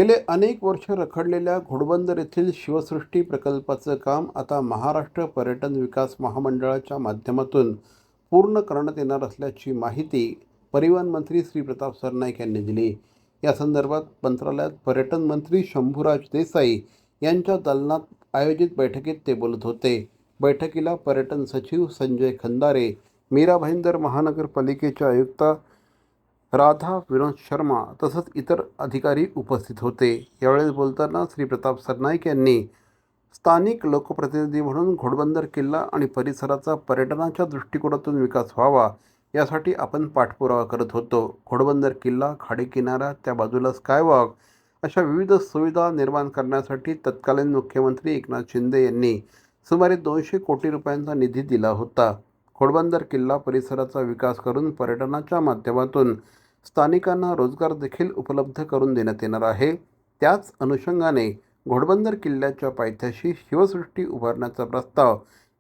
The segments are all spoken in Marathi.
गेले अनेक वर्ष रखडलेल्या घोडबंदर येथील शिवसृष्टी प्रकल्पाचं काम आता महाराष्ट्र पर्यटन विकास महामंडळाच्या माध्यमातून पूर्ण करण्यात येणार असल्याची माहिती परिवहन मंत्री श्री प्रताप सरनाईक यांनी दिली। या संदर्भात मंत्रालयात पर्यटन मंत्री शंभूराज देसाई यांच्या दालनात आयोजित बैठकीत ते बोलत होते। बैठकीला पर्यटन सचिव संजय खंदारे, मीरा भाईंदर महानगरपालिकेच्या आयुक्ता राधा विनोद शर्मा तसंच इतर अधिकारी उपस्थित होते। यावेळी बोलताना श्री प्रताप सरनाईक यांनी स्थानिक लोकप्रतिनिधी म्हणून घोडबंदर किल्ला आणि परिसराचा पर्यटनाच्या दृष्टिकोनातून विकास व्हावा यासाठी आपण पाठपुरावा करत होतो। घोडबंदर किल्ला, खाडीकिनारा, त्या बाजूला स्कायवॉक अशा विविध सुविधा निर्माण करण्यासाठी तत्कालीन मुख्यमंत्री एकनाथ शिंदे यांनी सुमारे 200 कोटी रुपयांचा निधी दिला होता। घोडबंदर किल्ला परिसराचा विकास करून पर्यटनाच्या माध्यमातून स्थानिकांना रोजगार देखील उपलब्ध करून देण्यात येणार आहे। त्याच अनुषंगाने घोडबंदर किल्ल्याच्या पायथ्याशी शिवसृष्टी उभारण्याचा प्रस्ताव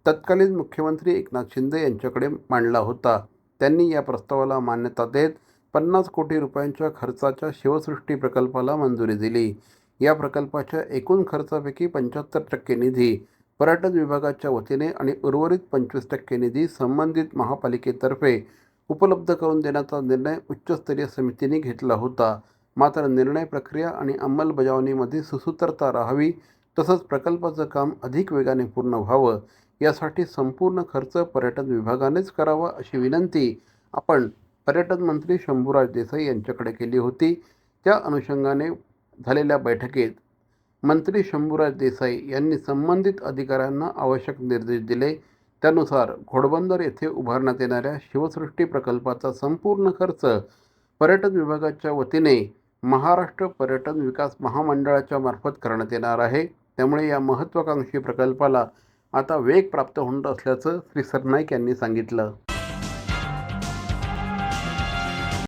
तत्कालीन मुख्यमंत्री एकनाथ शिंदे यांच्याकडे मांडला होता। त्यांनी या प्रस्तावाला मान्यता देत 50 कोटी रुपयांच्या खर्चाच्या शिवसृष्टी प्रकल्पाला मंजुरी दिली। या प्रकल्पाच्या एकूण खर्चापैकी 75% निधी पर्यटन विभागाच्या वतीने आणि उर्वरित 25% निधी संबंधित महापालिकेतर्फे उपलब्ध करून देण्याचा निर्णय उच्चस्तरीय समितीने घेतला होता। मात्र निर्णय प्रक्रिया आणि अंमलबजावणीमध्ये सुसूत्रता राहावी तसंच प्रकल्पाचं काम अधिक वेगाने पूर्ण व्हावं यासाठी संपूर्ण खर्च पर्यटन विभागानेच करावा अशी विनंती आपण पर्यटन मंत्री शंभूराज देसाई यांच्याकडे केली होती। त्या अनुषंगाने झालेल्या बैठकीत मंत्री शंभूराज देसाई यांनी संबंधित अधिकाऱ्यांना आवश्यक निर्देश दिले। त्यानुसार घोडबंदर येथे उभारण्यात येणाऱ्या शिवसृष्टी प्रकल्पाचा संपूर्ण खर्च पर्यटन विभागाच्या वतीने महाराष्ट्र पर्यटन विकास महामंडळाच्या मार्फत करण्यात येणार आहे। त्यामुळे या महत्त्वाकांक्षी प्रकल्पाला आता वेग प्राप्त होणार असल्याचं श्री सरनाईक यांनी सांगितलं।